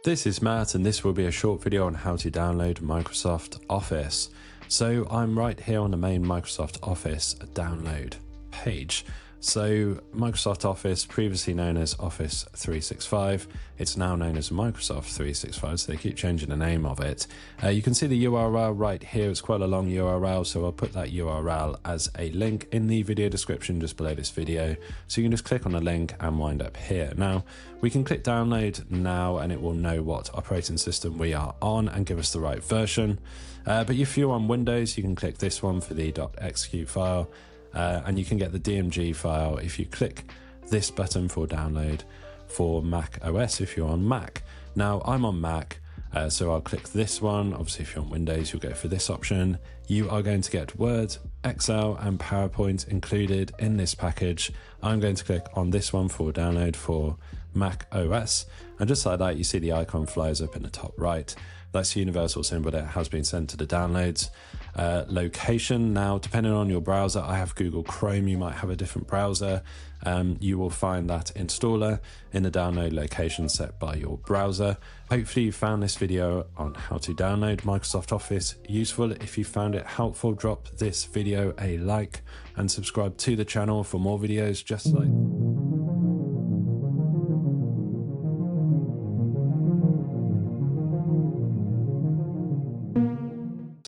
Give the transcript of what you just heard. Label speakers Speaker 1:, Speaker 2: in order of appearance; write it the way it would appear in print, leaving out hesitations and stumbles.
Speaker 1: This is Matt, and this will be a short video on how to download Microsoft Office. So I'm right here on the main Microsoft Office download page. So Microsoft Office, previously known as Office 365, it's now known as Microsoft 365, so they keep changing the name of it. You can see the URL right here. It's quite a long URL, so I'll put that URL as a link in the video description just below this video. So you can just click on the link and wind up here. Now, we can click download now and it will know what operating system we are on and give us the right version. But if you're on Windows, you can click this one for the .execute file. And you can get the DMG file if you click this button for download for Mac OS if you're on Mac. Now I'm on Mac, so I'll click this one. Obviously if you're on Windows, you'll go for this option. You are going to get Word, Excel and PowerPoint included in this package. I'm going to click on this one for download for Mac OS, and just like that you see the icon flies up in the top right. That's the universal symbol that has been sent to the downloads. Location, now depending on your browser, I have Google Chrome, you might have a different browser. You will find that installer in the download location set by your browser. Hopefully you found this video on how to download Microsoft Office useful. If you found it helpful, drop this video a like and subscribe to the channel for more videos just like